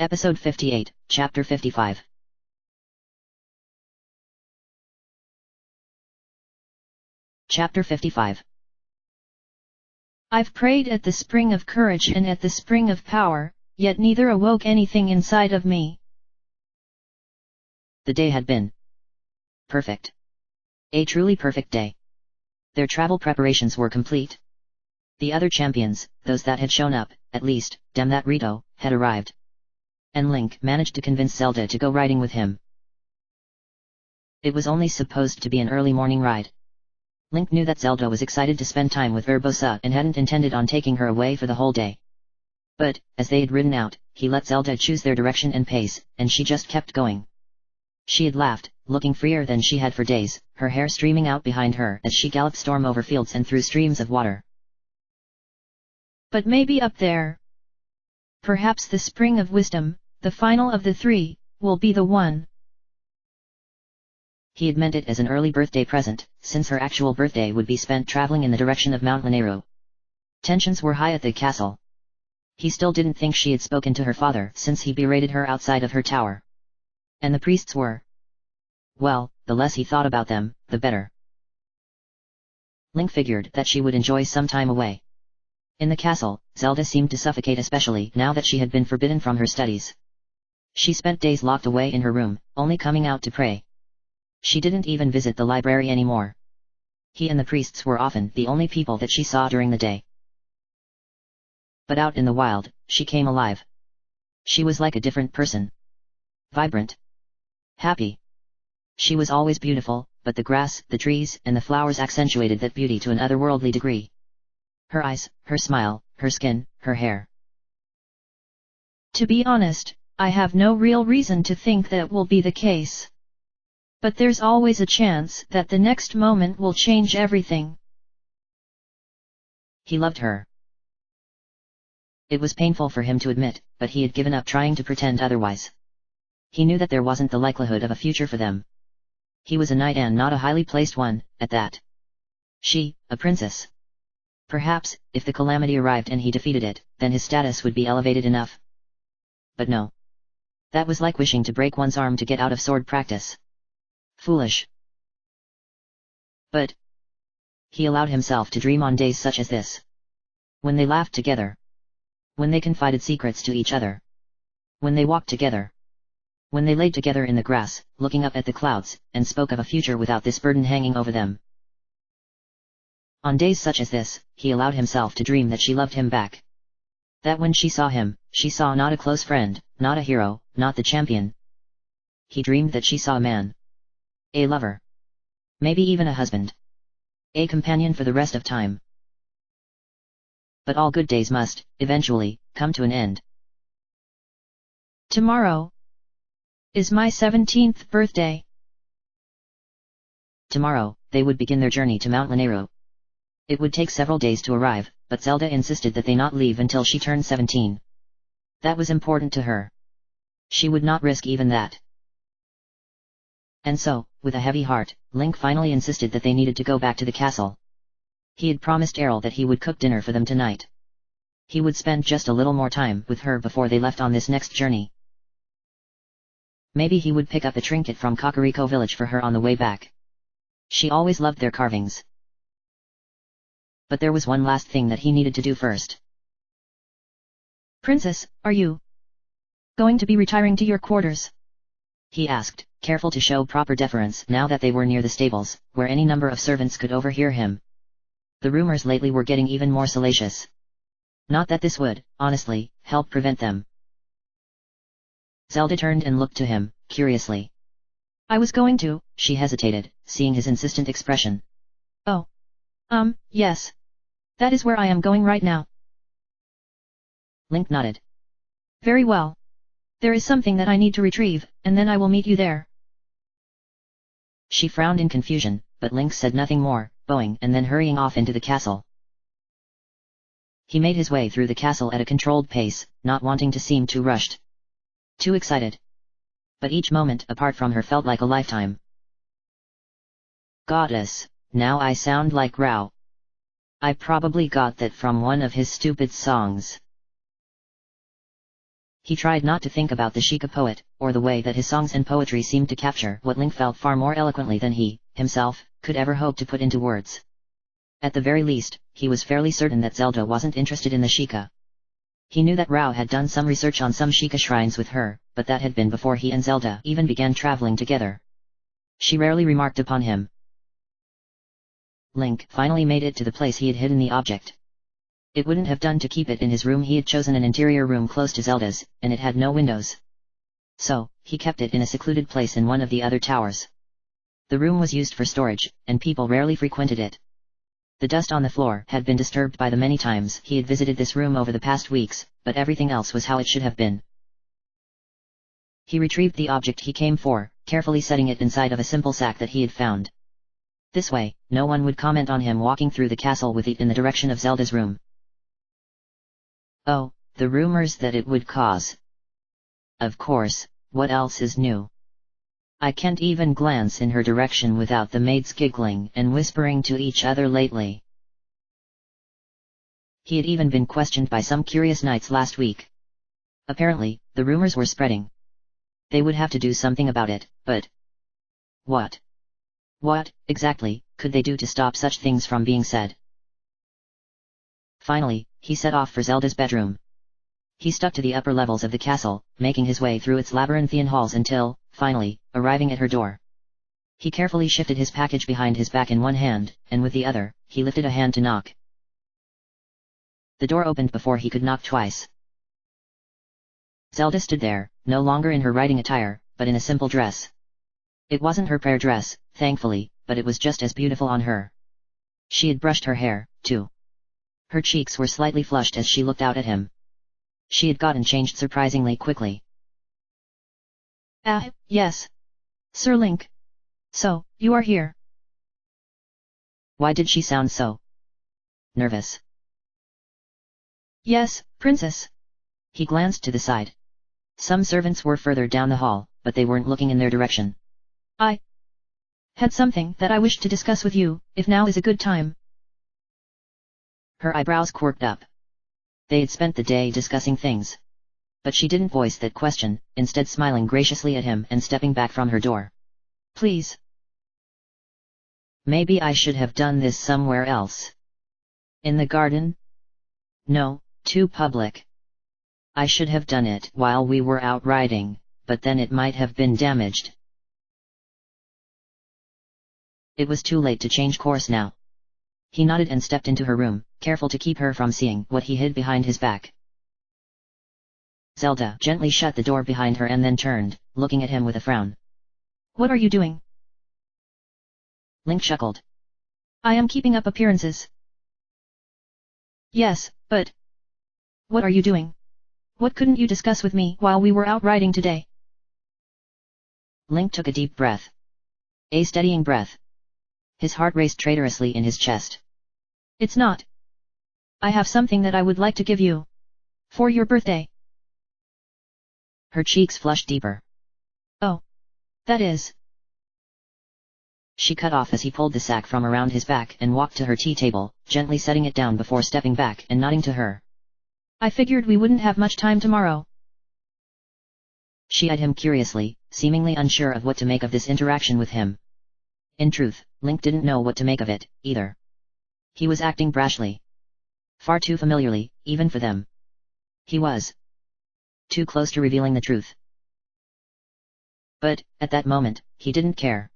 Episode 58, Chapter 55. Chapter 55. I've prayed at the spring of courage and at the spring of power, yet neither awoke anything inside of me. The day had been perfect. A truly perfect day. Their travel preparations were complete. The other champions, those that had shown up, at least, damn that Rito, had arrived. And Link managed to convince Zelda to go riding with him. It was only supposed to be an early morning ride. Link knew that Zelda was excited to spend time with Urbosa and hadn't intended on taking her away for the whole day. But, as they had ridden out, he let Zelda choose their direction and pace, and she just kept going. She had laughed, looking freer than she had for days, her hair streaming out behind her as she galloped storm over fields and through streams of water. But maybe up there, perhaps the spring of wisdom, the final of the three, will be the one. He had meant it as an early birthday present, since her actual birthday would be spent traveling in the direction of Mount Lanayru. Tensions were high at the castle. He still didn't think she had spoken to her father since he berated her outside of her tower. And the priests were... well, the less he thought about them, the better. Link figured that she would enjoy some time away. In the castle, Zelda seemed to suffocate, especially now that she had been forbidden from her studies. She spent days locked away in her room, only coming out to pray. She didn't even visit the library anymore. He and the priests were often the only people that she saw during the day. But out in the wild, she came alive. She was like a different person. Vibrant. Happy. She was always beautiful, but the grass, the trees, and the flowers accentuated that beauty to an otherworldly degree. Her eyes, her smile, her skin, her hair. To be honest, I have no real reason to think that will be the case. But there's always a chance that the next moment will change everything. He loved her. It was painful for him to admit, but he had given up trying to pretend otherwise. He knew that there wasn't the likelihood of a future for them. He was a knight and not a highly placed one, at that. She, a princess. Perhaps, if the calamity arrived and he defeated it, then his status would be elevated enough. But no. That was like wishing to break one's arm to get out of sword practice. Foolish. But he allowed himself to dream on days such as this. When they laughed together. When they confided secrets to each other. When they walked together. When they laid together in the grass, looking up at the clouds, and spoke of a future without this burden hanging over them. On days such as this, he allowed himself to dream that she loved him back. That when she saw him, she saw not a close friend, not a hero, not the champion. He dreamed that she saw a man. A lover. Maybe even a husband. A companion for the rest of time. But all good days must, eventually, come to an end. Tomorrow is my 17th birthday. Tomorrow, they would begin their journey to Mount Lanayru. It would take several days to arrive, but Zelda insisted that they not leave until she turned 17. That was important to her. She would not risk even that. And so, with a heavy heart, Link finally insisted that they needed to go back to the castle. He had promised Errol that he would cook dinner for them tonight. He would spend just a little more time with her before they left on this next journey. Maybe he would pick up a trinket from Kakariko village for her on the way back. She always loved their carvings. But there was one last thing that he needed to do first. Princess, are you going to be retiring to your quarters? He asked, careful to show proper deference now that they were near the stables, where any number of servants could overhear him. The rumors lately were getting even more salacious. Not that this would, honestly, help prevent them. Zelda turned and looked to him, curiously. I was going to, she hesitated, seeing his insistent expression. Oh. Yes. That is where I am going right now. Link nodded. Very well. There is something that I need to retrieve, and then I will meet you there. She frowned in confusion, but Link said nothing more, bowing and then hurrying off into the castle. He made his way through the castle at a controlled pace, not wanting to seem too rushed. Too excited. But each moment apart from her felt like a lifetime. Goddess, now I sound like Rao. I probably got that from one of his stupid songs. He tried not to think about the Sheikah poet, or the way that his songs and poetry seemed to capture what Link felt far more eloquently than he, himself, could ever hope to put into words. At the very least, he was fairly certain that Zelda wasn't interested in the Sheikah. He knew that Rao had done some research on some Sheikah shrines with her, but that had been before he and Zelda even began traveling together. She rarely remarked upon him. Link finally made it to the place he had hidden the object. It wouldn't have done to keep it in his room. He had chosen an interior room close to Zelda's, and it had no windows. So, he kept it in a secluded place in one of the other towers. The room was used for storage, and people rarely frequented it. The dust on the floor had been disturbed by the many times he had visited this room over the past weeks, but everything else was how it should have been. He retrieved the object he came for, carefully setting it inside of a simple sack that he had found. This way, no one would comment on him walking through the castle with it in the direction of Zelda's room. Oh, the rumors that it would cause. Of course, what else is new? I can't even glance in her direction without the maids giggling and whispering to each other lately. He had even been questioned by some curious knights last week. Apparently, the rumors were spreading. They would have to do something about it, but what? What, exactly, could they do to stop such things from being said? Finally, he set off for Zelda's bedroom. He stuck to the upper levels of the castle, making his way through its labyrinthian halls until, finally, arriving at her door. He carefully shifted his package behind his back in one hand, and with the other, he lifted a hand to knock. The door opened before he could knock twice. Zelda stood there, no longer in her riding attire, but in a simple dress. It wasn't her prayer dress, thankfully, but it was just as beautiful on her. She had brushed her hair, too. Her cheeks were slightly flushed as she looked out at him. She had gotten changed surprisingly quickly. Yes. Sir Link. So, you are here. Why did she sound so nervous? Yes, Princess. He glanced to the side. Some servants were further down the hall, but they weren't looking in their direction. I had something that I wished to discuss with you, if now is a good time. Her eyebrows quirked up. They had spent the day discussing things. But she didn't voice that question, instead smiling graciously at him and stepping back from her door. Please. Maybe I should have done this somewhere else. In the garden? No, too public. I should have done it while we were out riding, but then it might have been damaged. It was too late to change course now. He nodded and stepped into her room, careful to keep her from seeing what he hid behind his back. Zelda gently shut the door behind her and then turned, looking at him with a frown. What are you doing? Link chuckled. I am keeping up appearances. Yes, but what are you doing? What couldn't you discuss with me while we were out riding today? Link took a deep breath. A steadying breath. His heart raced traitorously in his chest. It's not. I have something that I would like to give you. For your birthday. Her cheeks flushed deeper. Oh. That is. She cut off as he pulled the sack from around his back and walked to her tea table, gently setting it down before stepping back and nodding to her. I figured we wouldn't have much time tomorrow. She eyed him curiously, seemingly unsure of what to make of this interaction with him. In truth, Link didn't know what to make of it, either. He was acting brashly. Far too familiarly, even for them. He was too close to revealing the truth. But, at that moment, he didn't care.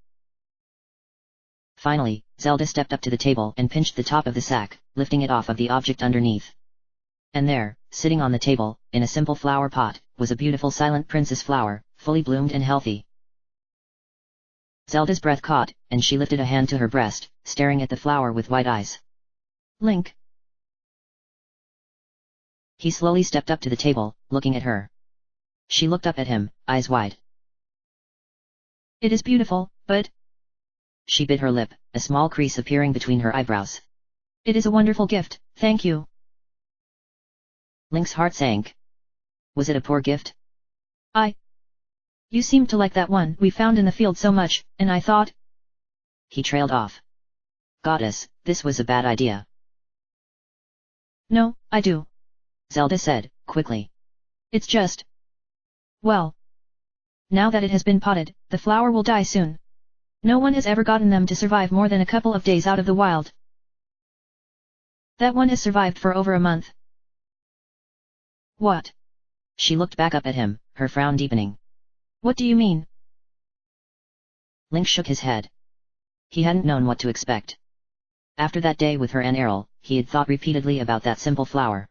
Finally, Zelda stepped up to the table and pinched the top of the sack, lifting it off of the object underneath. And there, sitting on the table, in a simple flower pot, was a beautiful silent princess flower, fully bloomed and healthy. Zelda's breath caught, and she lifted a hand to her breast, staring at the flower with wide eyes. Link. He slowly stepped up to the table, looking at her. She looked up at him, eyes wide. It is beautiful, but... She bit her lip, a small crease appearing between her eyebrows. It is a wonderful gift, thank you. Link's heart sank. Was it a poor gift? You seemed to like that one we found in the field so much, and I thought... He trailed off. Goddess, this was a bad idea. No, I do. Zelda said, quickly. It's just... Well, now that it has been potted, the flower will die soon. No one has ever gotten them to survive more than a couple of days out of the wild. That one has survived for over a month. What? She looked back up at him, her frown deepening. What do you mean? Link shook his head. He hadn't known what to expect. After that day with her and Errol, he had thought repeatedly about that simple flower.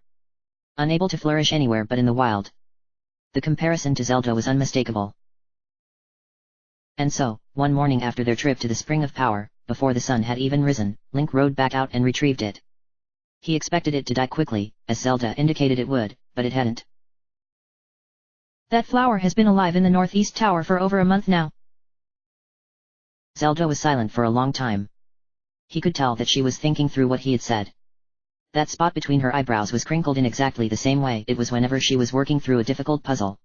Unable to flourish anywhere but in the wild. The comparison to Zelda was unmistakable. And so, one morning after their trip to the Spring of Power, before the sun had even risen, Link rode back out and retrieved it. He expected it to die quickly, as Zelda indicated it would, but it hadn't. That flower has been alive in the Northeast Tower for over a month now. Zelda was silent for a long time. He could tell that she was thinking through what he had said. That spot between her eyebrows was crinkled in exactly the same way it was whenever she was working through a difficult puzzle.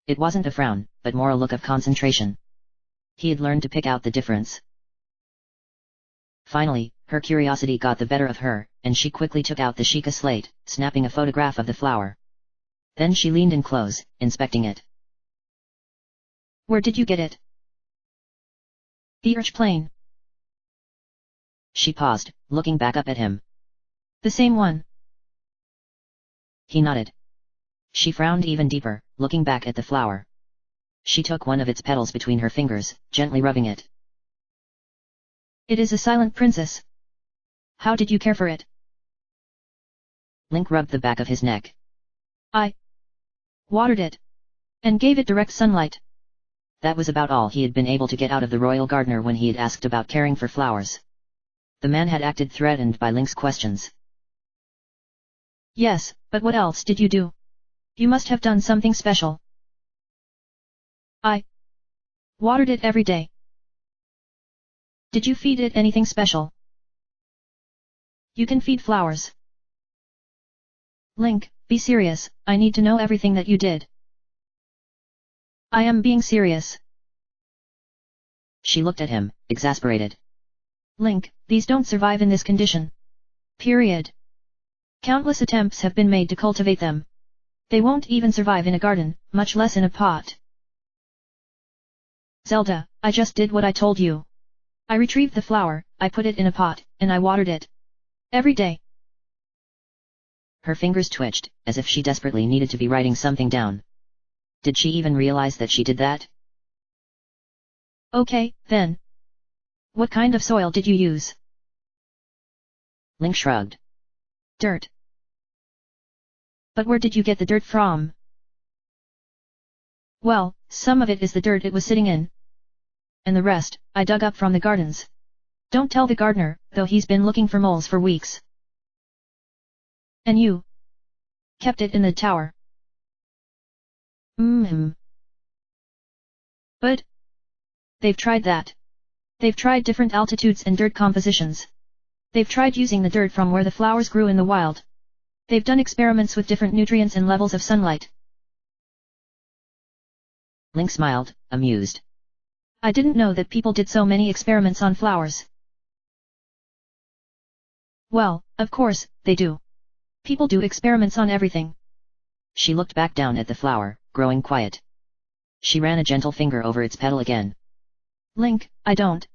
It wasn't a frown, but more a look of concentration. He had learned to pick out the difference. Finally, her curiosity got the better of her, and she quickly took out the Sheikah slate, snapping a photograph of the flower. Then she leaned in close, inspecting it. Where did you get it? The arch plane. She paused, looking back up at him. The same one. He nodded. She frowned even deeper, looking back at the flower. She took one of its petals between her fingers, gently rubbing it. It is a silent princess. How did you care for it? Link rubbed the back of his neck. I watered it, and gave it direct sunlight. That was about all he had been able to get out of the royal gardener when he had asked about caring for flowers. The man had acted threatened by Link's questions. Yes, but what else did you do? You must have done something special. I watered it every day. Did you feed it anything special? You can feed flowers. Link, be serious, I need to know everything that you did. I am being serious. She looked at him, exasperated. Link, these don't survive in this condition. Period. Countless attempts have been made to cultivate them. They won't even survive in a garden, much less in a pot. Zelda, I just did what I told you. I retrieved the flower, I put it in a pot, and I watered it. Every day. Her fingers twitched, as if she desperately needed to be writing something down. Did she even realize that she did that? Okay, then. What kind of soil did you use? Link shrugged. Dirt. But where did you get the dirt from? Well, some of it is the dirt it was sitting in. And the rest, I dug up from the gardens. Don't tell the gardener, though he's been looking for moles for weeks. And you kept it in the tower. But they've tried that. They've tried different altitudes and dirt compositions. They've tried using the dirt from where the flowers grew in the wild. They've done experiments with different nutrients and levels of sunlight. Link smiled, amused. I didn't know that people did so many experiments on flowers. Well, of course, they do. People do experiments on everything. She looked back down at the flower, growing quiet. She ran a gentle finger over its petal again. Link, I don't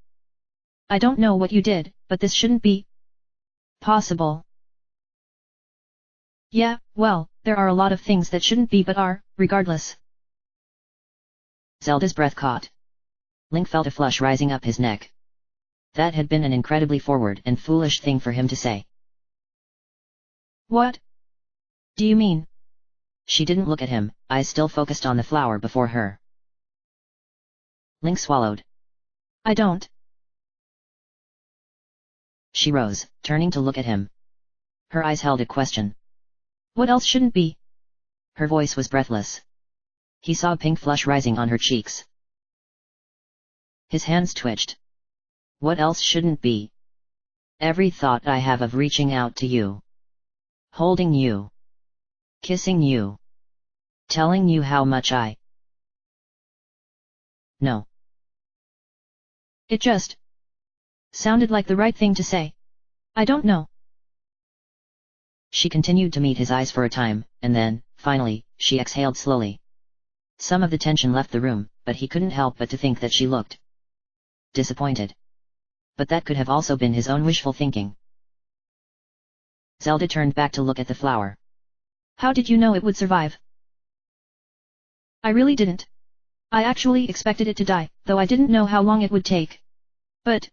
know what you did, but this shouldn't be possible. Yeah, well, there are a lot of things that shouldn't be but are, regardless. Zelda's breath caught. Link felt a flush rising up his neck. That had been an incredibly forward and foolish thing for him to say. What do you mean? She didn't look at him, eyes still focused on the flower before her. Link swallowed. I don't. She rose, turning to look at him. Her eyes held a question. What else shouldn't be? Her voice was breathless. He saw a pink flush rising on her cheeks. His hands twitched. What else shouldn't be? Every thought I have of reaching out to you. Holding you. Kissing you. Telling you how much I... No. It just sounded like the right thing to say. I don't know. She continued to meet his eyes for a time, and then, finally, she exhaled slowly. Some of the tension left the room, but he couldn't help but to think that she looked disappointed. But that could have also been his own wishful thinking. Zelda turned back to look at the flower. How did you know it would survive? I really didn't. I actually expected it to die, though I didn't know how long it would take. But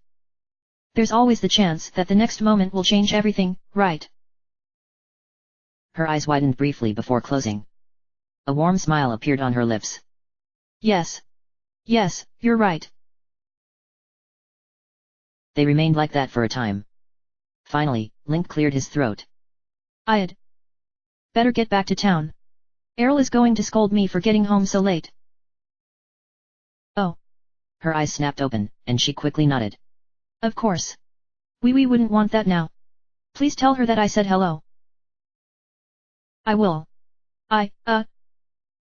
there's always the chance that the next moment will change everything, right? Her eyes widened briefly before closing. A warm smile appeared on her lips. Yes. Yes, you're right. They remained like that for a time. Finally, Link cleared his throat. I'd better get back to town. Errol is going to scold me for getting home so late. Oh. Her eyes snapped open, and she quickly nodded. Of course. We wouldn't want that now. Please tell her that I said hello. I will.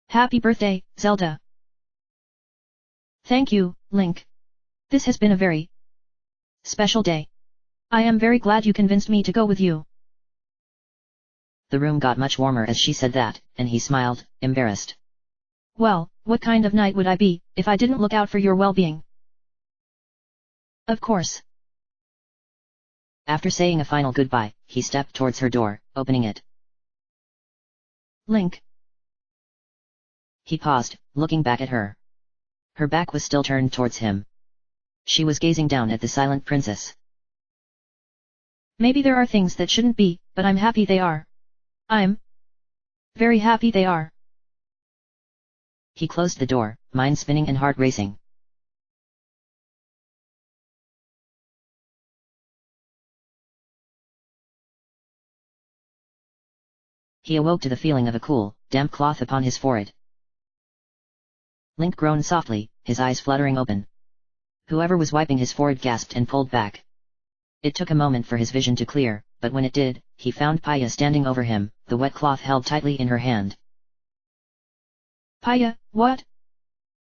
Happy birthday, Zelda. Thank you, Link. This has been a very special day. I am very glad you convinced me to go with you. The room got much warmer as she said that, and he smiled, embarrassed. Well, what kind of knight would I be, if I didn't look out for your well-being? Of course. After saying a final goodbye, he stepped towards her door, opening it. Link. He paused, looking back at her. Her back was still turned towards him. She was gazing down at the silent princess. Maybe there are things that shouldn't be, but I'm happy they are. I'm very happy they are. He closed the door, mind spinning and heart racing. He awoke to the feeling of a cool, damp cloth upon his forehead. Link groaned softly, his eyes fluttering open. Whoever was wiping his forehead gasped and pulled back. It took a moment for his vision to clear, but when it did, he found Paya standing over him, the wet cloth held tightly in her hand. Paya, what?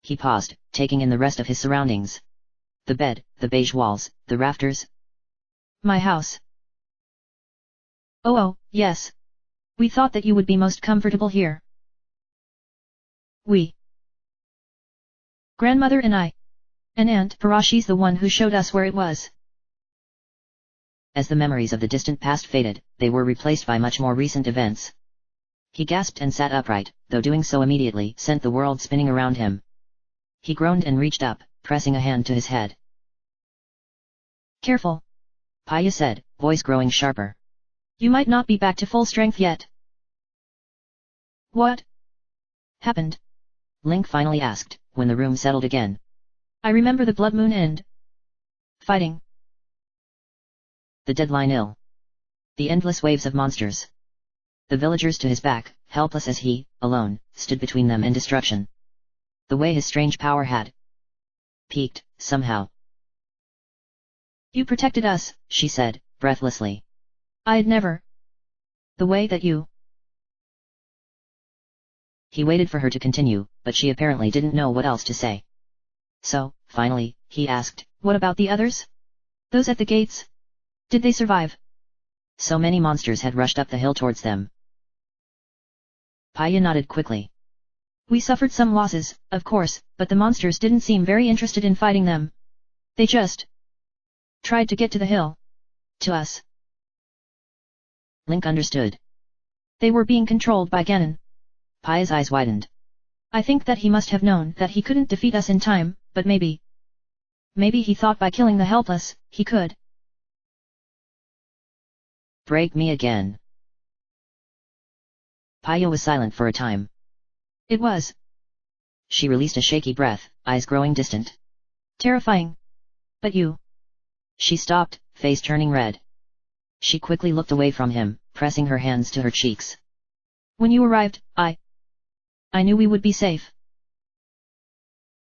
He paused, taking in the rest of his surroundings. The bed, the beige walls, the rafters. My house. Oh, yes. We thought that you would be most comfortable here. We. Grandmother and I. And Aunt Parashi's the one who showed us where it was. As the memories of the distant past faded, they were replaced by much more recent events. He gasped and sat upright, though doing so immediately sent the world spinning around him. He groaned and reached up, pressing a hand to his head. Careful. Paya said, voice growing sharper. You might not be back to full strength yet. What happened? Link finally asked, when the room settled again. I remember the blood moon and fighting. The deadline ill. The endless waves of monsters. The villagers to his back, helpless as he, alone, stood between them and destruction. The way his strange power had peaked, somehow. You protected us, she said, breathlessly. I'd never. The way that you. He waited for her to continue, but she apparently didn't know what else to say. So, finally, he asked, what about the others? Those at the gates? Did they survive? So many monsters had rushed up the hill towards them. Paya nodded quickly. We suffered some losses, of course, but the monsters didn't seem very interested in fighting them. They just tried to get to the hill. To us. Link understood. They were being controlled by Ganon. Paya's eyes widened. I think that he must have known that he couldn't defeat us in time, but maybe he thought by killing the helpless, he could. Break me again. Paya was silent for a time. It was. She released a shaky breath, eyes growing distant. Terrifying. But you. She stopped, face turning red. She quickly looked away from him, pressing her hands to her cheeks. When you arrived, I knew we would be safe.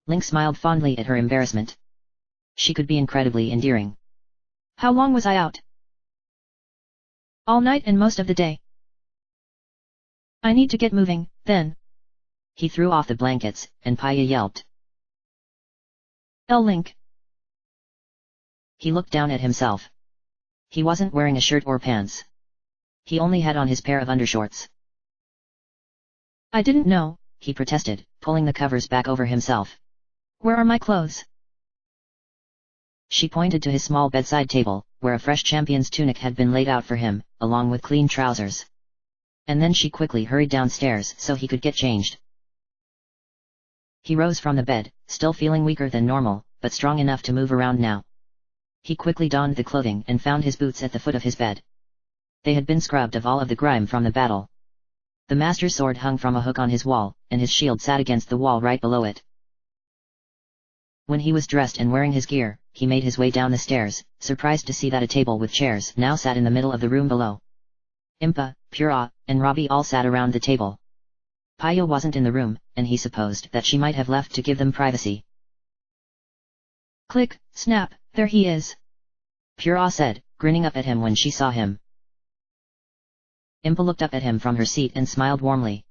Link smiled fondly at her embarrassment. She could be incredibly endearing. How long was I out? All night and most of the day. I need to get moving, then. He threw off the blankets, and Paya yelped. Link. He looked down at himself. He wasn't wearing a shirt or pants. He only had on his pair of undershorts. I didn't know, he protested, pulling the covers back over himself. Where are my clothes? She pointed to his small bedside table, where a fresh champion's tunic had been laid out for him, along with clean trousers. And then she quickly hurried downstairs so he could get changed. He rose from the bed, still feeling weaker than normal, but strong enough to move around now. He quickly donned the clothing and found his boots at the foot of his bed. They had been scrubbed of all of the grime from the battle. The master's sword hung from a hook on his wall, and his shield sat against the wall right below it. When he was dressed and wearing his gear, he made his way down the stairs, surprised to see that a table with chairs now sat in the middle of the room below. Impa, Pura, and Robbie all sat around the table. Paya wasn't in the room, and he supposed that she might have left to give them privacy. Click, snap, there he is. Pura said, grinning up at him when she saw him. Impa looked up at him from her seat and smiled warmly.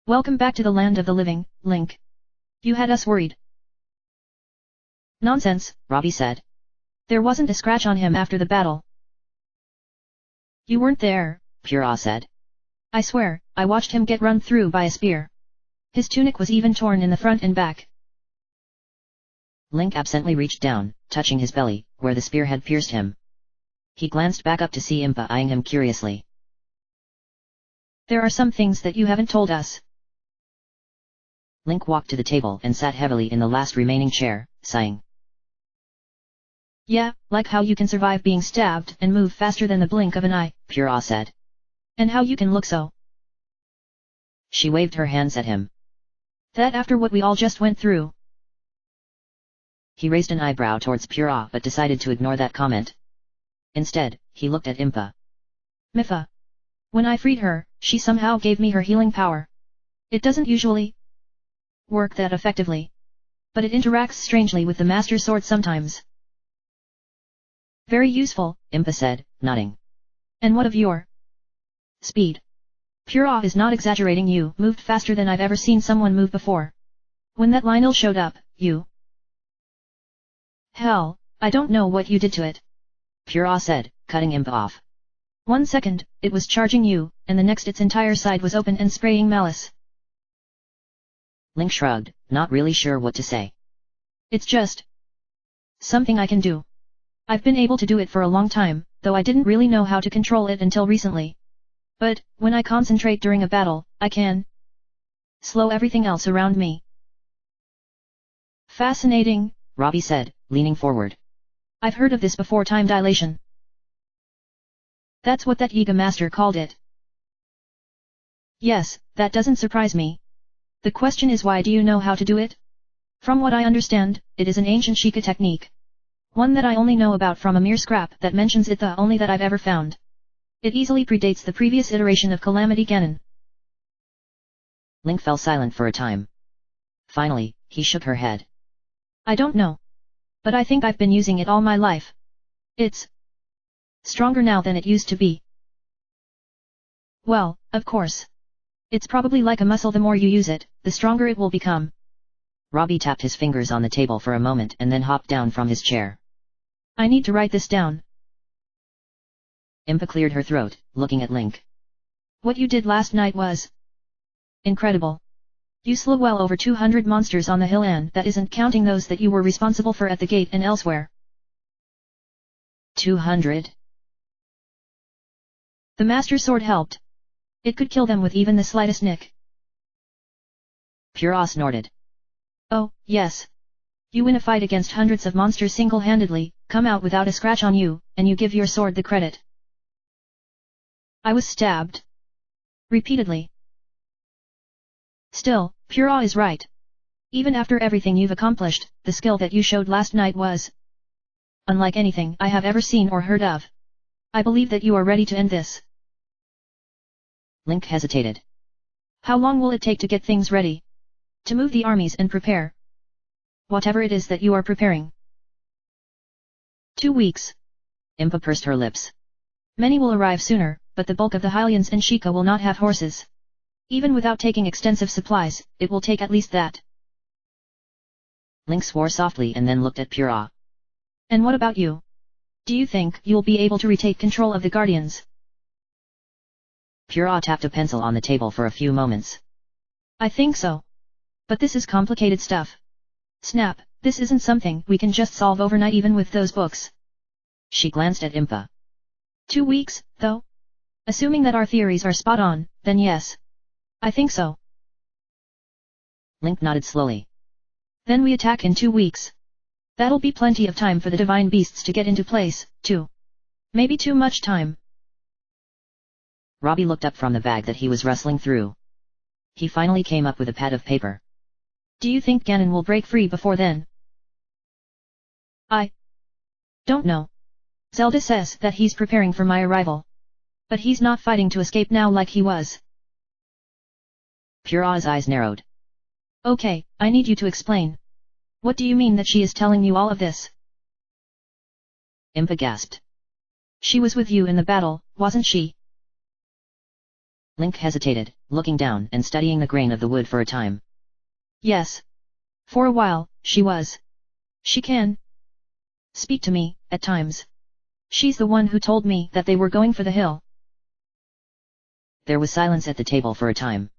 Welcome back to the land of the living, Link. You had us worried. Nonsense, Robbie said. There wasn't a scratch on him after the battle. You weren't there, Pura said. I swear, I watched him get run through by a spear. His tunic was even torn in the front and back. Link absently reached down, touching his belly, where the spear had pierced him. He glanced back up to see Impa eyeing him curiously. There are some things that you haven't told us. Link walked to the table and sat heavily in the last remaining chair, sighing. Yeah, like how you can survive being stabbed and move faster than the blink of an eye, Pura said. And how you can look so. She waved her hands at him. That after what we all just went through. He raised an eyebrow towards Pura but decided to ignore that comment. Instead, he looked at Impa. Mifa. When I freed her, she somehow gave me her healing power. It doesn't usually work that effectively. But it interacts strangely with the Master Sword sometimes. Very useful, Impa said, nodding. And what of your speed? Pura is not exaggerating, you moved faster than I've ever seen someone move before. When that Lionel showed up, you... Hell, I don't know what you did to it. Pura said, cutting Impa off. 1 second, it was charging you, and the next its entire side was open and spraying malice. Link shrugged, not really sure what to say. It's just something I can do. I've been able to do it for a long time, though I didn't really know how to control it until recently. But, when I concentrate during a battle, I can slow everything else around me. Fascinating, Robbie said, leaning forward. I've heard of this before, time dilation. That's what that Yiga master called it. Yes, that doesn't surprise me. The question is, why do you know how to do it? From what I understand, it is an ancient Sheikah technique. One that I only know about from a mere scrap that mentions it, the only that I've ever found. It easily predates the previous iteration of Calamity Ganon. Link fell silent for a time. Finally, he shook her head. I don't know. But I think I've been using it all my life. It's stronger now than it used to be. Well, of course. It's probably like a muscle, the more you use it, the stronger it will become. Robbie tapped his fingers on the table for a moment and then hopped down from his chair. I need to write this down. Impa cleared her throat, looking at Link. What you did last night was incredible. You slew well over 200 monsters on the hill, and that isn't counting those that you were responsible for at the gate and elsewhere. 200? The Master Sword helped. It could kill them with even the slightest nick. Pura snorted. Oh, yes. You win a fight against hundreds of monsters single-handedly, come out without a scratch on you, and you give your sword the credit. I was stabbed. Repeatedly. Still, Pura is right. Even after everything you've accomplished, the skill that you showed last night was unlike anything I have ever seen or heard of. I believe that you are ready to end this. Link hesitated. How long will it take to get things ready? To move the armies and prepare whatever it is that you are preparing? 2 weeks. Impa pursed her lips. Many will arrive sooner, but the bulk of the Hylians and Sheikah will not have horses. Even without taking extensive supplies, it will take at least that. Link swore softly and then looked at Pura. And what about you? Do you think you'll be able to retake control of the Guardians? Pura tapped a pencil on the table for a few moments. I think so. But this is complicated stuff. Snap, this isn't something we can just solve overnight even with those books. She glanced at Impa. 2 weeks, though? Assuming that our theories are spot on, then yes. I think so. Link nodded slowly. Then we attack in 2 weeks. That'll be plenty of time for the divine beasts to get into place, too. Maybe too much time. Robbie looked up from the bag that he was rustling through. He finally came up with a pad of paper. Do you think Ganon will break free before then? I don't know. Zelda says that he's preparing for my arrival. But he's not fighting to escape now like he was. Pura's eyes narrowed. Okay, I need you to explain. What do you mean that she is telling you all of this? Impa gasped. She was with you in the battle, wasn't she? Link hesitated, looking down and studying the grain of the wood for a time. Yes. For a while, she was. She can speak to me, at times. She's the one who told me that they were going for the hill. There was silence at the table for a time.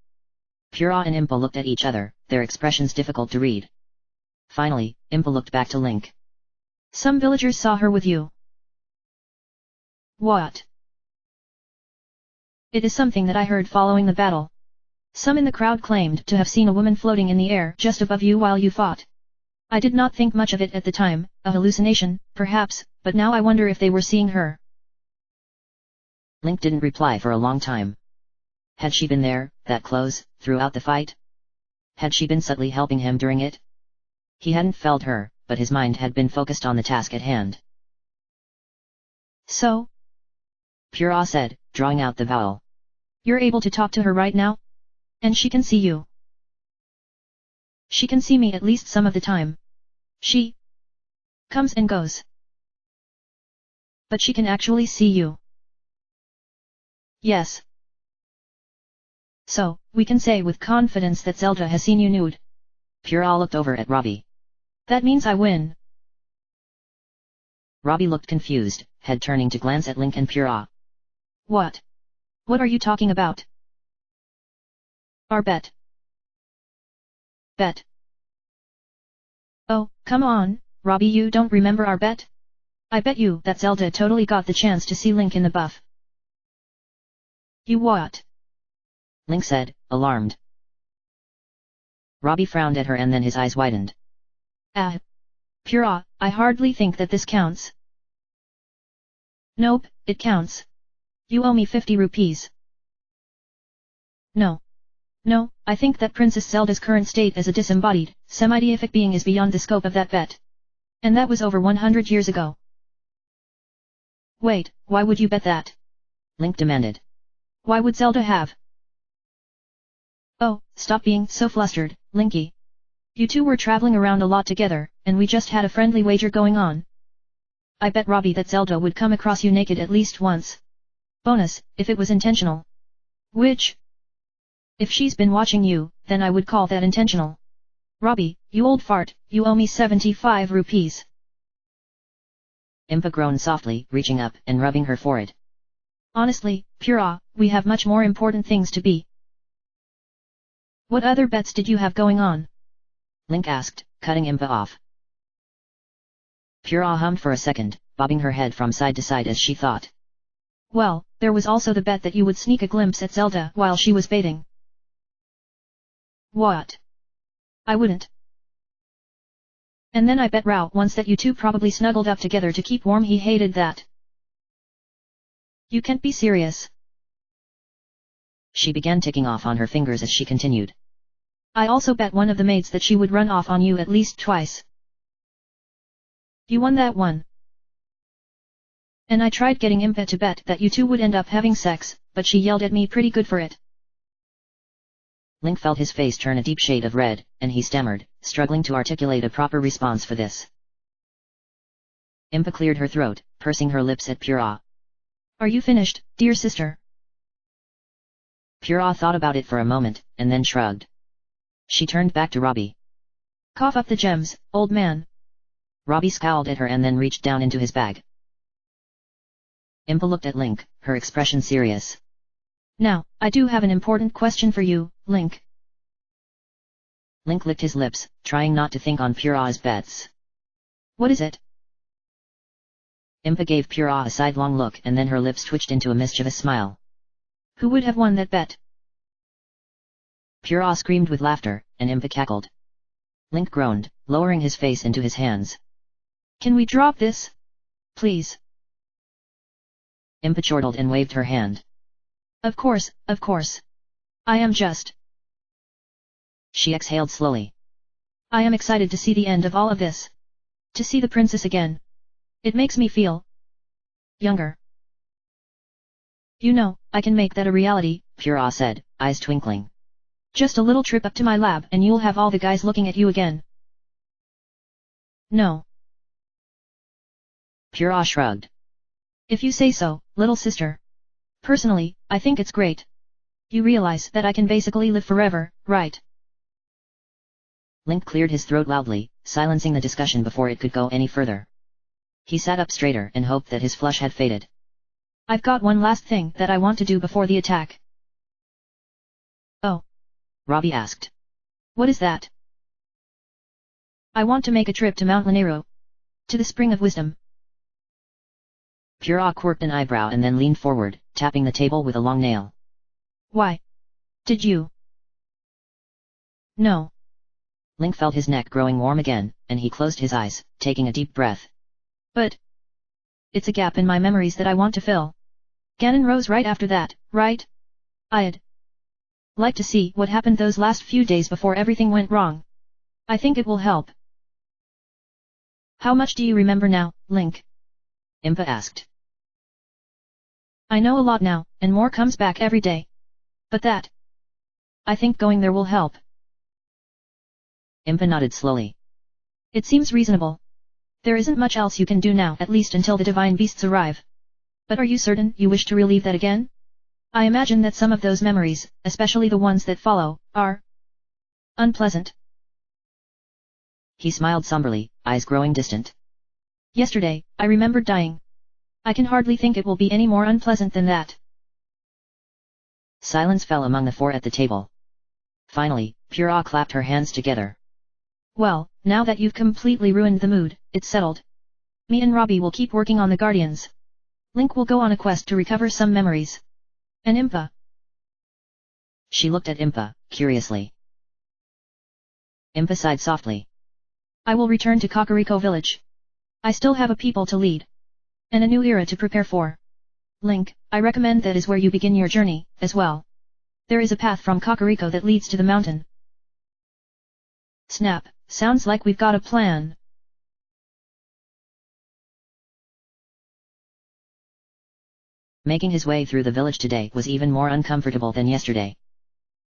Pura and Impa looked at each other, their expressions difficult to read. Finally, Impa looked back to Link. Some villagers saw her with you. What? It is something that I heard following the battle. Some in the crowd claimed to have seen a woman floating in the air just above you while you fought. I did not think much of it at the time, a hallucination, perhaps, but now I wonder if they were seeing her. Link didn't reply for a long time. Had she been there, that close, throughout the fight? Had she been subtly helping him during it? He hadn't felt her, but his mind had been focused on the task at hand. So? Pura said, drawing out the vowel. You're able to talk to her right now? And she can see you. She can see me at least some of the time. She comes and goes. But she can actually see you. Yes. So, we can say with confidence that Zelda has seen you nude. Pura looked over at Robbie. That means I win. Robbie looked confused, head turning to glance at Link and Pura. What? What are you talking about? Our bet. Bet. Oh, come on, Robbie, you don't remember our bet? I bet you that Zelda totally got the chance to see Link in the buff. You what? Link said, alarmed. Robbie frowned at her and then his eyes widened. Pura, I hardly think that this counts. Nope, it counts. You owe me 50 rupees. No. No, I think that Princess Zelda's current state as a disembodied, semi-deific being is beyond the scope of that bet. And that was over 100 years ago. Wait, why would you bet that? Link demanded. Why would Zelda have? Oh, stop being so flustered, Linky. You two were traveling around a lot together, and we just had a friendly wager going on. I bet Robbie that Zelda would come across you naked at least once. Bonus, if it was intentional. Which? If she's been watching you, then I would call that intentional. Robbie, you old fart, you owe me 75 rupees. Impa groaned softly, reaching up and rubbing her forehead. Honestly, Pura, we have much more important things to be. What other bets did you have going on? Link asked, cutting Impa off. Pura hummed for a second, bobbing her head from side to side as she thought. Well, there was also the bet that you would sneak a glimpse at Zelda while she was bathing. What? I wouldn't. And then I bet Rao once that you two probably snuggled up together to keep warm. He hated that. You can't be serious. She began ticking off on her fingers as she continued. I also bet one of the maids that she would run off on you at least twice. You won that one. And I tried getting Impa to bet that you two would end up having sex, but she yelled at me pretty good for it. Link felt his face turn a deep shade of red, and he stammered, struggling to articulate a proper response for this. Impa cleared her throat, pursing her lips at Pura. Are you finished, dear sister? Pura thought about it for a moment, and then shrugged. She turned back to Robbie. Cough up the gems, old man. Robbie scowled at her and then reached down into his bag. Impa looked at Link, her expression serious. Now, I do have an important question for you, Link. Link licked his lips, trying not to think on Pura's bets. What is it? Impa gave Pura a sidelong look and then her lips twitched into a mischievous smile. Who would have won that bet? Pura screamed with laughter, and Impa cackled. Link groaned, lowering his face into his hands. Can we drop this? Please. Impa chortled and waved her hand. Of course, of course. I am just. She exhaled slowly. I am excited to see the end of all of this. To see the princess again. It makes me feel younger. You know, I can make that a reality, Pura said, eyes twinkling. Just a little trip up to my lab and you'll have all the guys looking at you again. No. Pura shrugged. If you say so, little sister. Personally, I think it's great. You realize that I can basically live forever, right? Link cleared his throat loudly, silencing the discussion before it could go any further. He sat up straighter and hoped that his flush had faded. I've got one last thing that I want to do before the attack. Oh. Robbie asked. What is that? I want to make a trip to Mount Lanero. To the Spring of Wisdom. Pura quirked an eyebrow and then leaned forward, tapping the table with a long nail. Why? Did you? No. Link felt his neck growing warm again, and he closed his eyes, taking a deep breath. But it's a gap in my memories that I want to fill. Ganon rose right after that, right? I'd like to see what happened those last few days before everything went wrong. I think it will help. How much do you remember now, Link? Impa asked. I know a lot now, and more comes back every day. But that, I think going there will help. Impa nodded slowly. It seems reasonable. There isn't much else you can do now, at least until the divine beasts arrive. But are you certain you wish to relive that again? I imagine that some of those memories, especially the ones that follow, are unpleasant. He smiled somberly, eyes growing distant. Yesterday, I remembered dying. I can hardly think it will be any more unpleasant than that. Silence fell among the four at the table. Finally, Pura clapped her hands together. Well, now that you've completely ruined the mood, it's settled. Me and Robbie will keep working on the Guardians. Link will go on a quest to recover some memories. And Impa? She looked at Impa, curiously. Impa sighed softly. I will return to Kakariko Village. I still have a people to lead. And a new era to prepare for. Link, I recommend that is where you begin your journey, as well. There is a path from Kakariko that leads to the mountain. Snap, sounds like we've got a plan. Making his way through the village today was even more uncomfortable than yesterday.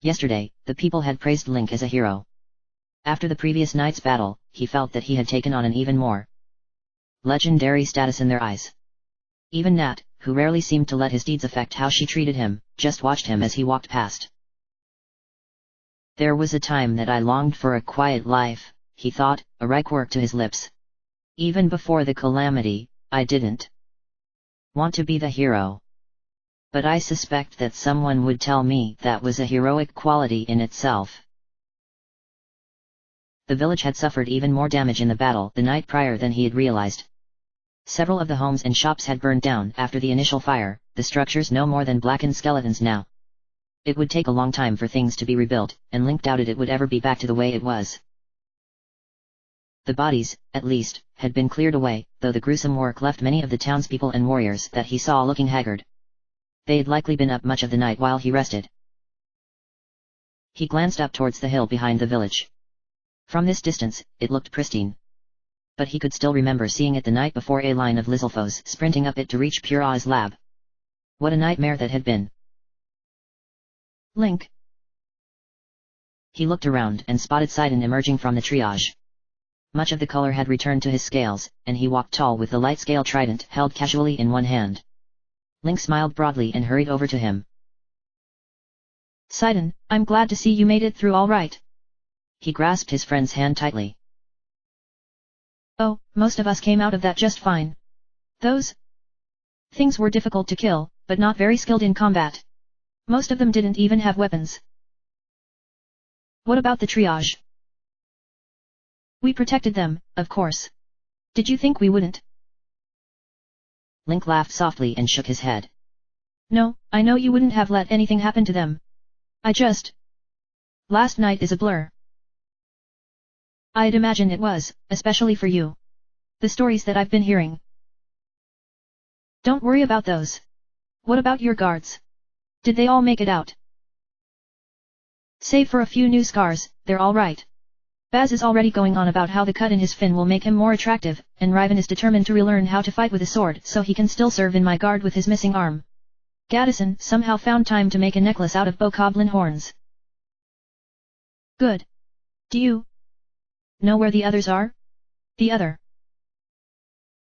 Yesterday, the people had praised Link as a hero. After the previous night's battle, he felt that he had taken on an even more legendary status in their eyes. Even Nat, who rarely seemed to let his deeds affect how she treated him, just watched him as he walked past. There was a time that I longed for a quiet life, he thought, a wry quirk to his lips. Even before the calamity, I didn't want to be the hero. But I suspect that someone would tell me that was a heroic quality in itself. The village had suffered even more damage in the battle the night prior than he had realized. Several of the homes and shops had burned down after the initial fire, the structures no more than blackened skeletons now. It would take a long time for things to be rebuilt, and Link doubted it would ever be back to the way it was. The bodies, at least, had been cleared away, though the gruesome work left many of the townspeople and warriors that he saw looking haggard. They had likely been up much of the night while he rested. He glanced up towards the hill behind the village. From this distance, it looked pristine. But he could still remember seeing it the night before, a line of Lizalfos sprinting up it to reach Pura's lab. What a nightmare that had been. Link. He looked around and spotted Sidon emerging from the triage. Much of the color had returned to his scales, and he walked tall with the light scale trident held casually in one hand. Link smiled broadly and hurried over to him. Sidon, I'm glad to see you made it through all right. He grasped his friend's hand tightly. Oh, most of us came out of that just fine. Those things were difficult to kill, but not very skilled in combat. Most of them didn't even have weapons. What about the triage? We protected them, of course. Did you think we wouldn't? Link laughed softly and shook his head. No, I know you wouldn't have let anything happen to them. Last night is a blur. I'd imagine it was, especially for you. The stories that I've been hearing. Don't worry about those. What about your guards? Did they all make it out? Save for a few new scars, they're all right. Baz is already going on about how the cut in his fin will make him more attractive, and Riven is determined to relearn how to fight with a sword so he can still serve in my guard with his missing arm. Gaddison somehow found time to make a necklace out of bokoblin horns. Good. Do you know where the others are? The other.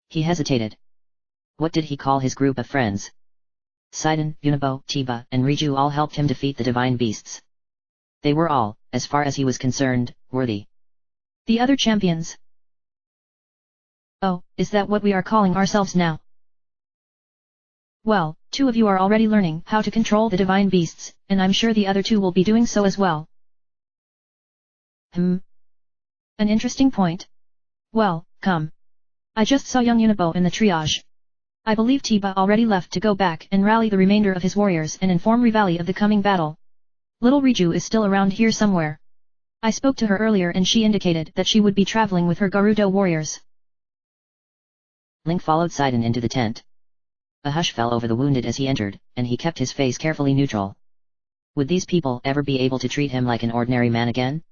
He hesitated. What did he call his group of friends? Sidon, Unibo, Tiba, and Riju all helped him defeat the divine beasts. They were all, as far as he was concerned, worthy. The other champions. Oh, is that what we are calling ourselves now? Well, 2 of you are already learning how to control the divine beasts, and I'm sure the other 2 will be doing so as well. An interesting point. Well, come. I just saw young Unibo in the triage. I believe Tiba already left to go back and rally the remainder of his warriors and inform Rivali of the coming battle. Little Riju is still around here somewhere. I spoke to her earlier and she indicated that she would be traveling with her Gerudo warriors. Link followed Sidon into the tent. A hush fell over the wounded as he entered, and he kept his face carefully neutral. Would these people ever be able to treat him like an ordinary man again?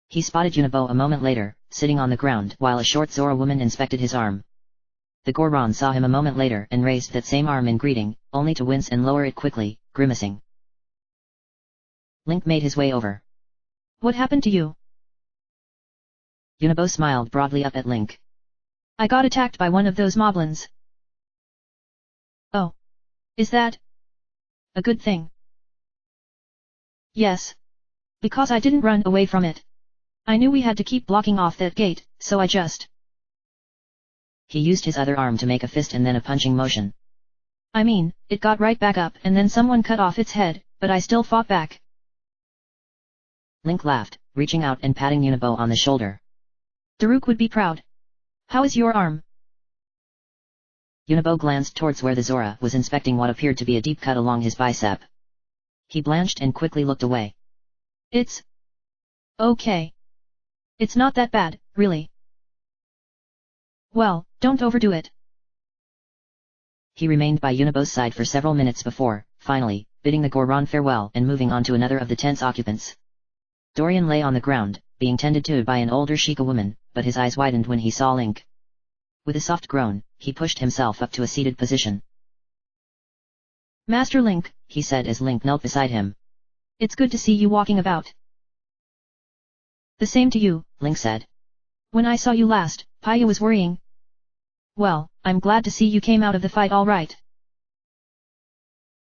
He spotted Unibo a moment later, sitting on the ground while a short Zora woman inspected his arm. The Goron saw him a moment later and raised that same arm in greeting, only to wince and lower it quickly, grimacing. Link made his way over. What happened to you? Unibo smiled broadly up at Link. I got attacked by one of those moblins. Oh. Is that a good thing? Yes. Because I didn't run away from it. I knew we had to keep blocking off that gate, so I just... He used his other arm to make a fist and then a punching motion. I mean, it got right back up and then someone cut off its head, but I still fought back. Link laughed, reaching out and patting Unibo on the shoulder. Daruk would be proud. How is your arm? Unibo glanced towards where the Zora was inspecting what appeared to be a deep cut along his bicep. He blanched and quickly looked away. It's... okay. It's not that bad, really. Well, don't overdo it. He remained by Unibo's side for several minutes before, finally, bidding the Goron farewell and moving on to another of the tent's occupants. Dorian lay on the ground, being tended to by an older Sheikah woman, but his eyes widened when he saw Link. With a soft groan, he pushed himself up to a seated position. Master Link, he said as Link knelt beside him. It's good to see you walking about. The same to you, Link said. When I saw you last, Paya was worrying. Well, I'm glad to see you came out of the fight all right.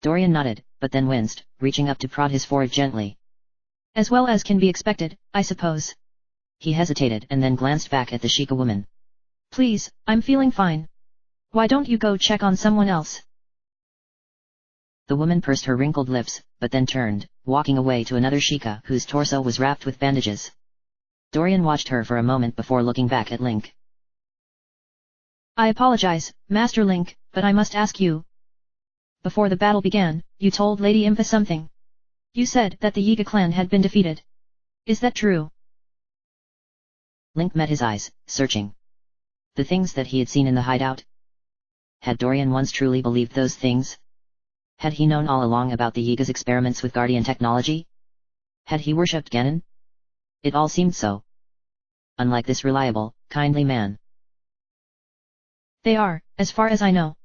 Dorian nodded, but then winced, reaching up to prod his forehead gently. As well as can be expected, I suppose. He hesitated and then glanced back at the Sheikah woman. Please, I'm feeling fine. Why don't you go check on someone else? The woman pursed her wrinkled lips, but then turned, walking away to another Sheikah whose torso was wrapped with bandages. Dorian watched her for a moment before looking back at Link. I apologize, Master Link, but I must ask you. Before the battle began, you told Lady Impa something. You said that the Yiga clan had been defeated. Is that true? Link met his eyes, searching. The things that he had seen in the hideout? Had Dorian once truly believed those things? Had he known all along about the Yiga's experiments with Guardian technology? Had he worshipped Ganon? It all seemed so. Unlike this reliable, kindly man. They are, as far as I know.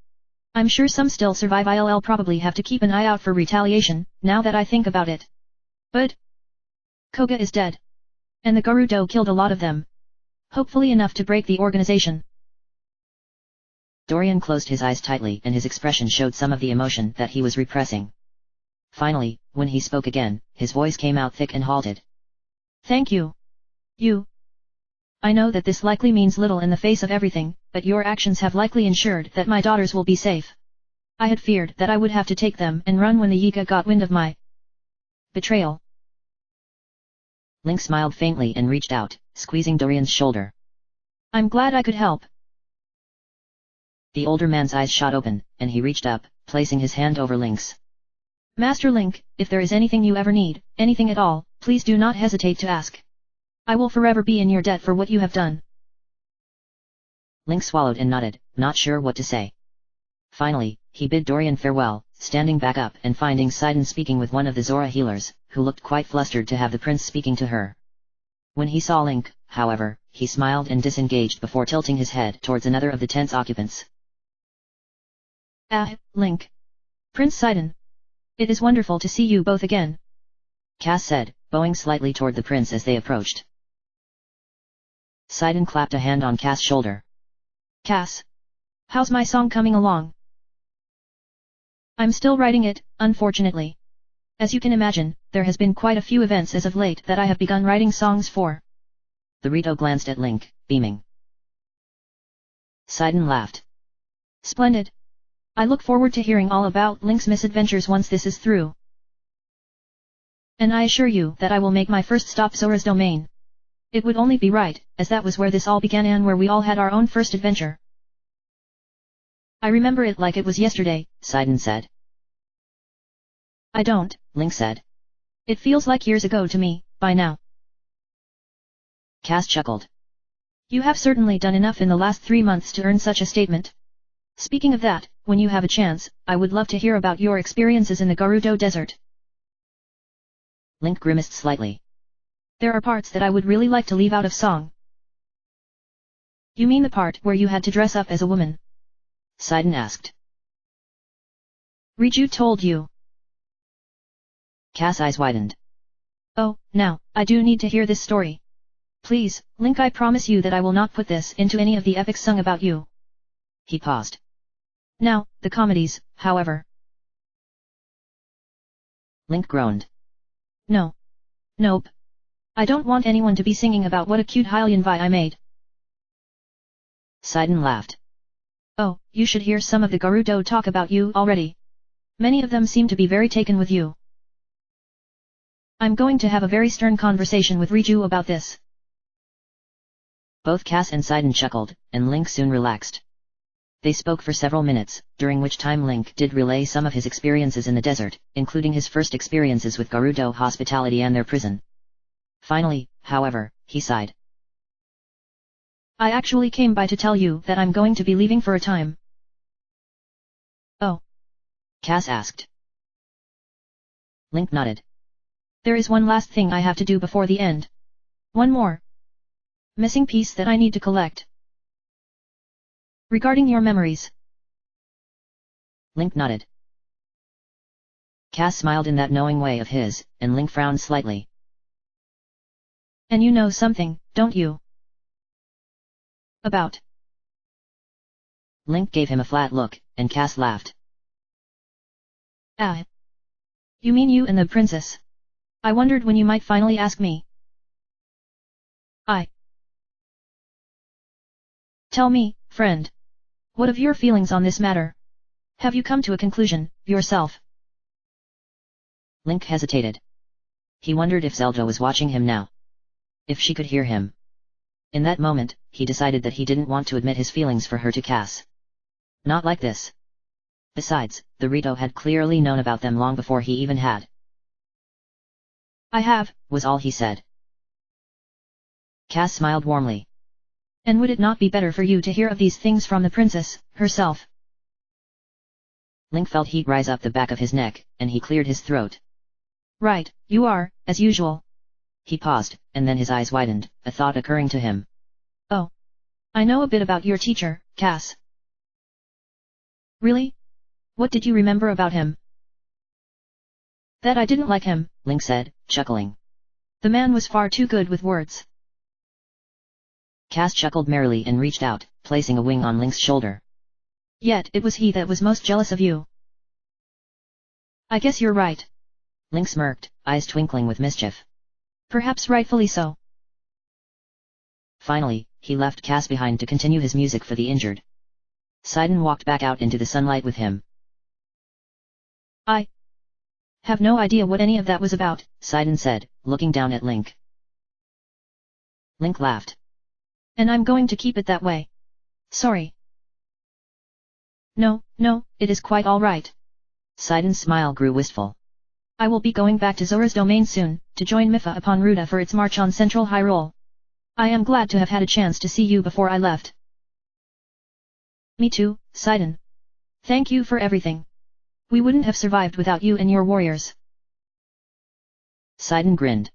I'm sure some still survive. I'll probably have to keep an eye out for retaliation, now that I think about it. But... Koga is dead. And the Gerudo killed a lot of them. Hopefully enough to break the organization. Dorian closed his eyes tightly and his expression showed some of the emotion that he was repressing. Finally, when he spoke again, his voice came out thick and halted. Thank you. I know that this likely means little in the face of everything, but your actions have likely ensured that my daughters will be safe. I had feared that I would have to take them and run when the Yiga got wind of my betrayal. Link smiled faintly and reached out, squeezing Dorian's shoulder. I'm glad I could help. The older man's eyes shot open, and he reached up, placing his hand over Link's. Master Link, if there is anything you ever need, anything at all, please do not hesitate to ask. I will forever be in your debt for what you have done. Link swallowed and nodded, not sure what to say. Finally, he bid Dorian farewell, standing back up and finding Sidon speaking with one of the Zora healers, who looked quite flustered to have the prince speaking to her. When he saw Link, however, he smiled and disengaged before tilting his head towards another of the tent's occupants. Ah, Link. Prince Sidon. It is wonderful to see you both again, Cass said, bowing slightly toward the prince as they approached. Sidon clapped a hand on Cass' shoulder. Cass. How's my song coming along? I'm still writing it, unfortunately. As you can imagine, there has been quite a few events as of late that I have begun writing songs for. The Rito glanced at Link, beaming. Sidon laughed. Splendid. I look forward to hearing all about Link's misadventures once this is through. And I assure you that I will make my first stop Zora's domain. It would only be right, as that was where this all began and where we all had our own first adventure. I remember it like it was yesterday, Sidon said. I don't, Link said. It feels like years ago to me, by now. Cass chuckled. You have certainly done enough in the last 3 months to earn such a statement. Speaking of that, when you have a chance, I would love to hear about your experiences in the Gerudo Desert. Link grimaced slightly. There are parts that I would really like to leave out of song. You mean the part where you had to dress up as a woman? Sidon asked. Riju told you. Cass' eyes widened. Oh, now, I do need to hear this story. Please, Link, I promise you that I will not put this into any of the epics sung about you. He paused. Now, the comedies, however. Link groaned. No. Nope. I don't want anyone to be singing about what a cute Hylian Vi I made. Sidon laughed. Oh, you should hear some of the Gerudo talk about you already. Many of them seem to be very taken with you. I'm going to have a very stern conversation with Riju about this. Both Cass and Sidon chuckled, and Link soon relaxed. They spoke for several minutes, during which time Link did relay some of his experiences in the desert, including his first experiences with Gerudo hospitality and their prison. Finally, however, he sighed. I actually came by to tell you that I'm going to be leaving for a time. Oh? Cass asked. Link nodded. There is one last thing I have to do before the end. One more missing piece that I need to collect. Regarding your memories. Link nodded. Cass smiled in that knowing way of his, and Link frowned slightly. And you know something, don't you? About. Link gave him a flat look, and Cass laughed. Ah. You mean you and the princess? I wondered when you might finally ask me. Tell me, friend. What of your feelings on this matter? Have you come to a conclusion, yourself? Link hesitated. He wondered if Zelda was watching him now. If she could hear him. In that moment, he decided that he didn't want to admit his feelings for her to Cass. Not like this. Besides, the Rito had clearly known about them long before he even had. I have, was all he said. Cass smiled warmly. And would it not be better for you to hear of these things from the princess, herself? Link felt heat rise up the back of his neck, and he cleared his throat. Right, you are, as usual. He paused, and then his eyes widened, a thought occurring to him. Oh. I know a bit about your teacher, Cass. Really? What did you remember about him? That I didn't like him, Link said, chuckling. The man was far too good with words. Cass chuckled merrily and reached out, placing a wing on Link's shoulder. Yet it was he that was most jealous of you. I guess you're right. Link smirked, eyes twinkling with mischief. Perhaps rightfully so. Finally, he left Cass behind to continue his music for the injured. Sidon walked back out into the sunlight with him. I have no idea what any of that was about, Sidon said, looking down at Link. Link laughed. And I'm going to keep it that way. Sorry. No, it is quite alright. Sidon's smile grew wistful. I will be going back to Zora's domain soon, to join Mipha upon Ruta for its march on Central Hyrule. I am glad to have had a chance to see you before I left. Me too, Sidon. Thank you for everything. We wouldn't have survived without you and your warriors. Sidon grinned.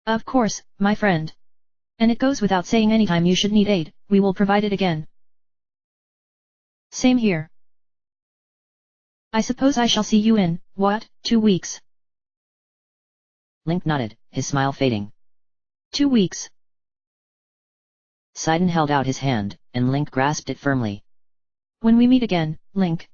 Of course, my friend. And it goes without saying anytime you should need aid, we will provide it again. Same here. I suppose I shall see you in, what, 2 weeks? Link nodded, his smile fading. 2 weeks. Sidon held out his hand, and Link grasped it firmly. When we meet again, Link.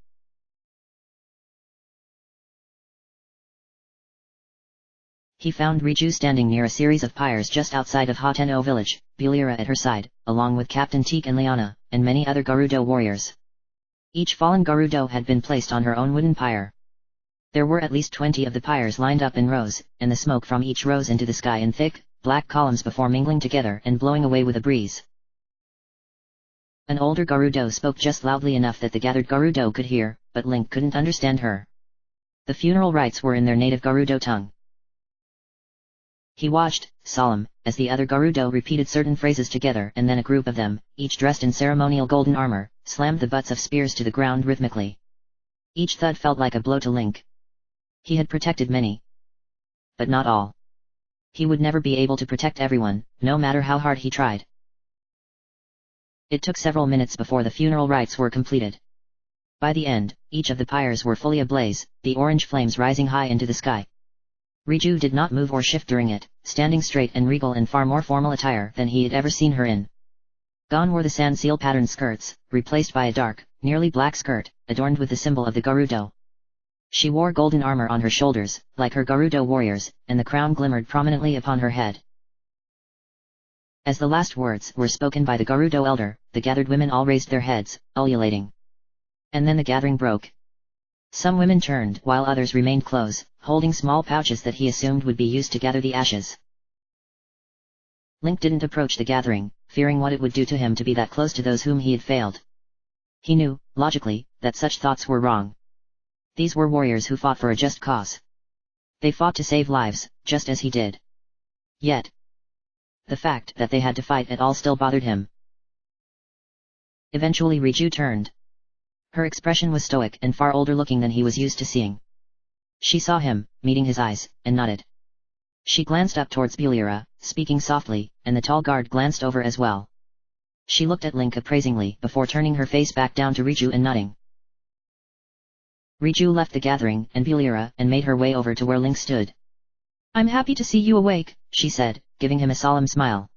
He found Riju standing near a series of pyres just outside of Hateno village, Bulira at her side, along with Captain Teak and Liana, and many other Gerudo warriors. Each fallen Gerudo had been placed on her own wooden pyre. There were at least 20 of the pyres lined up in rows, and the smoke from each rose into the sky in thick, black columns before mingling together and blowing away with a breeze. An older Gerudo spoke just loudly enough that the gathered Gerudo could hear, but Link couldn't understand her. The funeral rites were in their native Gerudo tongue. He watched, solemn, as the other Gerudo repeated certain phrases together, and then a group of them, each dressed in ceremonial golden armor, slammed the butts of spears to the ground rhythmically. Each thud felt like a blow to Link. He had protected many. But not all. He would never be able to protect everyone, no matter how hard he tried. It took several minutes before the funeral rites were completed. By the end, each of the pyres were fully ablaze, the orange flames rising high into the sky. Riju did not move or shift during it, standing straight and regal in far more formal attire than he had ever seen her in. Gone were the sand seal patterned skirts, replaced by a dark, nearly black skirt, adorned with the symbol of the Gerudo. She wore golden armor on her shoulders, like her Gerudo warriors, and the crown glimmered prominently upon her head. As the last words were spoken by the Gerudo elder, the gathered women all raised their heads, ululating. And then the gathering broke. Some women turned while others remained close, holding small pouches that he assumed would be used to gather the ashes. Link didn't approach the gathering, fearing what it would do to him to be that close to those whom he had failed. He knew, logically, that such thoughts were wrong. These were warriors who fought for a just cause. They fought to save lives, just as he did. Yet, the fact that they had to fight at all still bothered him. Eventually Riju turned. Her expression was stoic and far older looking than he was used to seeing. She saw him, meeting his eyes, and nodded. She glanced up towards Bulira, speaking softly, and the tall guard glanced over as well. She looked at Link appraisingly before turning her face back down to Riju and nodding. Riju left the gathering and Bulira and made her way over to where Link stood. I'm happy to see you awake, she said, giving him a solemn smile.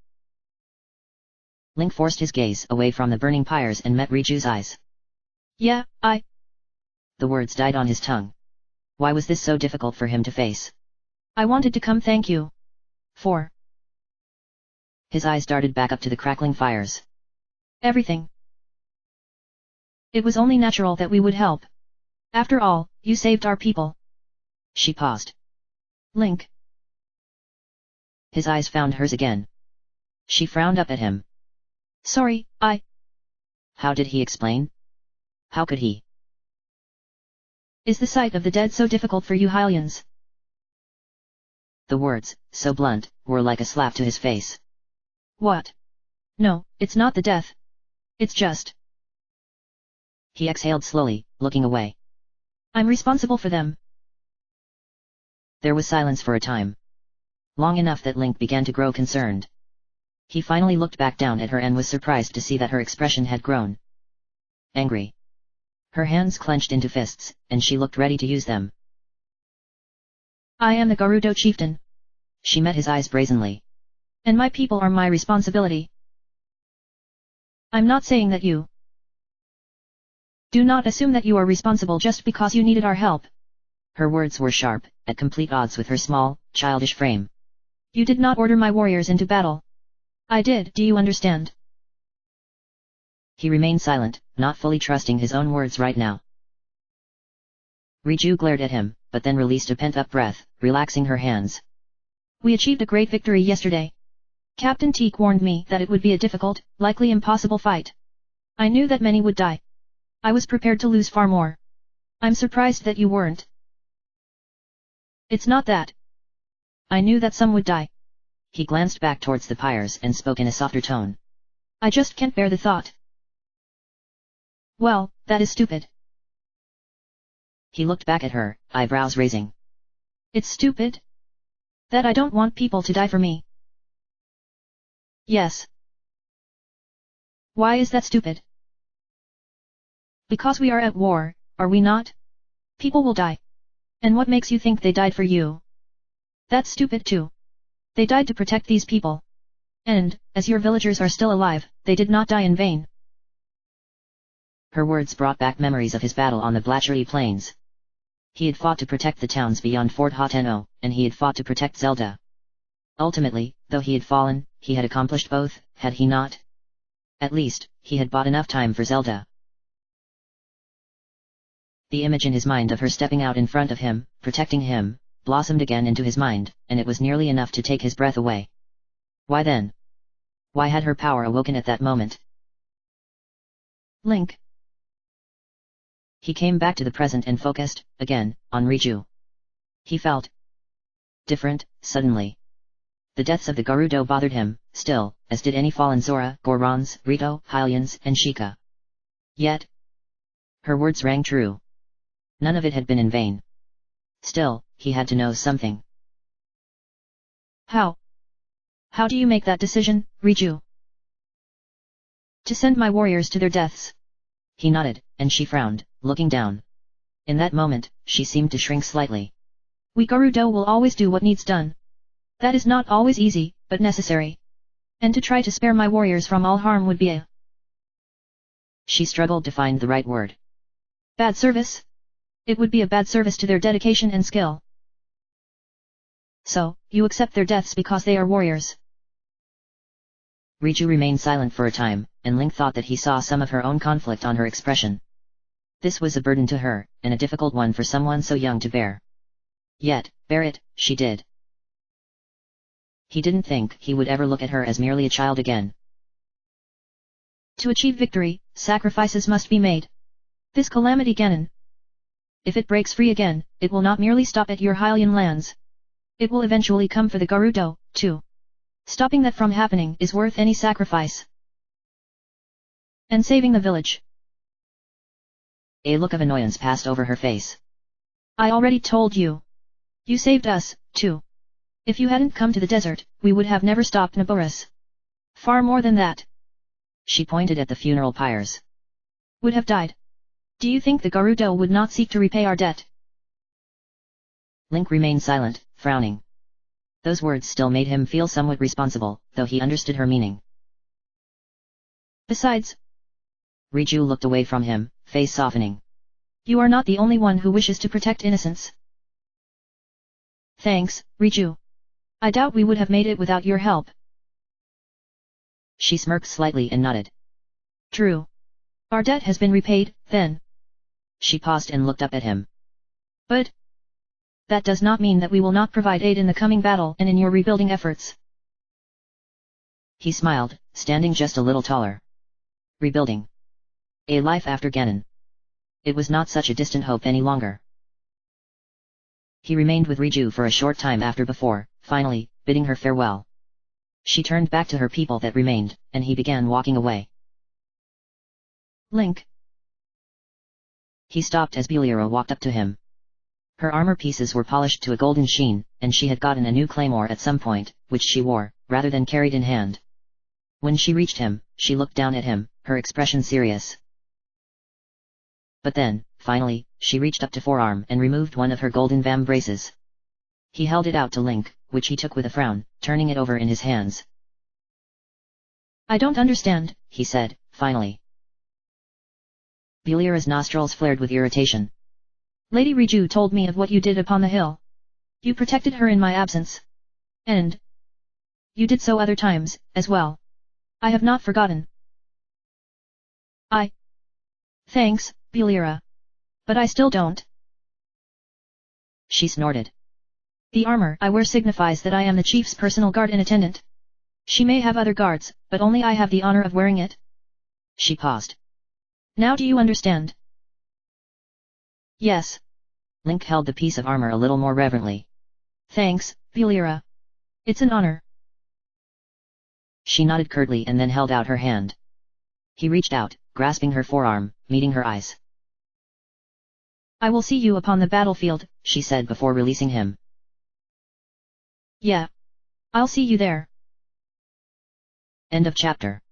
Link forced his gaze away from the burning pyres and met Riju's eyes. Yeah, The words died on his tongue. Why was this so difficult for him to face? I wanted to come thank you. For. His eyes darted back up to the crackling fires. Everything. It was only natural that we would help. After all, you saved our people. She paused. Link. His eyes found hers again. She frowned up at him. Sorry, How did he explain? How could he? Is the sight of the dead so difficult for you Hylians? The words, so blunt, were like a slap to his face. What? No, it's not the death. It's just. He exhaled slowly, looking away. I'm responsible for them. There was silence for a time. Long enough that Link began to grow concerned. He finally looked back down at her and was surprised to see that her expression had grown angry. Her hands clenched into fists, and she looked ready to use them. I am the Gerudo chieftain. She met his eyes brazenly. And my people are my responsibility. I'm not saying that you. Do not assume that you are responsible just because you needed our help. Her words were sharp, at complete odds with her small, childish frame. You did not order my warriors into battle. I did, do you understand? He remained silent, not fully trusting his own words right now. Riju glared at him, but then released a pent-up breath, relaxing her hands. We achieved a great victory yesterday. Captain Teak warned me that it would be a difficult, likely impossible fight. I knew that many would die. I was prepared to lose far more. I'm surprised that you weren't. It's not that. I knew that some would die. He glanced back towards the pyres and spoke in a softer tone. I just can't bear the thought. Well, that is stupid. He looked back at her, eyebrows raising. It's stupid? That I don't want people to die for me. Yes. Why is that stupid? Because we are at war, are we not? People will die. And what makes you think they died for you? That's stupid too. They died to protect these people. And, as your villagers are still alive, they did not die in vain. Her words brought back memories of his battle on the Blatchery Plains. He had fought to protect the towns beyond Fort Hateno, and he had fought to protect Zelda. Ultimately, though he had fallen, he had accomplished both, had he not? At least, he had bought enough time for Zelda. The image in his mind of her stepping out in front of him, protecting him, blossomed again into his mind, and it was nearly enough to take his breath away. Why then? Why had her power awoken at that moment? Link. He came back to the present and focused, again, on Riju. He felt different, suddenly. The deaths of the Gerudo bothered him, still, as did any fallen Zora, Gorons, Rito, Hylians, and Sheikah. Yet, her words rang true. None of it had been in vain. Still, he had to know something. How? How do you make that decision, Riju? To send my warriors to their deaths. He nodded, and she frowned, looking down. In that moment, she seemed to shrink slightly. We Gerudo will always do what needs done. That is not always easy, but necessary. And to try to spare my warriors from all harm would be a... She struggled to find the right word. Bad service? It would be a bad service to their dedication and skill. So, you accept their deaths because they are warriors. Riju remained silent for a time, and Link thought that he saw some of her own conflict on her expression. This was a burden to her, and a difficult one for someone so young to bear. Yet, bear it, she did. He didn't think he would ever look at her as merely a child again. To achieve victory, sacrifices must be made. This calamity Ganon. If it breaks free again, it will not merely stop at your Hylian lands. It will eventually come for the Gerudo, too. Stopping that from happening is worth any sacrifice. And saving the village. A look of annoyance passed over her face. I already told you. You saved us, too. If you hadn't come to the desert, we would have never stopped Naboris. Far more than that. She pointed at the funeral pyres. Would have died. Do you think the Gerudo would not seek to repay our debt? Link remained silent, frowning. Those words still made him feel somewhat responsible, though he understood her meaning. Besides, Riju looked away from him, face softening. You are not the only one who wishes to protect innocence. Thanks, Riju. I doubt we would have made it without your help. She smirked slightly and nodded. True. Our debt has been repaid, then. She paused and looked up at him. But that does not mean that we will not provide aid in the coming battle and in your rebuilding efforts. He smiled, standing just a little taller. Rebuilding. A life after Ganon. It was not such a distant hope any longer. He remained with Riju for a short time after before, finally, bidding her farewell. She turned back to her people that remained, and he began walking away. Link. He stopped as Beliara walked up to him. Her armor pieces were polished to a golden sheen, and she had gotten a new claymore at some point, which she wore, rather than carried in hand. When she reached him, she looked down at him, her expression serious. But then, finally, she reached up to forearm and removed one of her golden vambraces. He held it out to Link, which he took with a frown, turning it over in his hands. I don't understand, he said, finally. Beliara's nostrils flared with irritation. Lady Riju told me of what you did upon the hill. You protected her in my absence. And you did so other times, as well. I have not forgotten. Thanks, Beliara. But I still don't. She snorted. The armor I wear signifies that I am the chief's personal guard and attendant. She may have other guards, but only I have the honor of wearing it. She paused. Now do you understand? Yes. Link held the piece of armor a little more reverently. Thanks, Velira. It's an honor. She nodded curtly and then held out her hand. He reached out, grasping her forearm, meeting her eyes. I will see you upon the battlefield, she said before releasing him. Yeah. I'll see you there. End of chapter.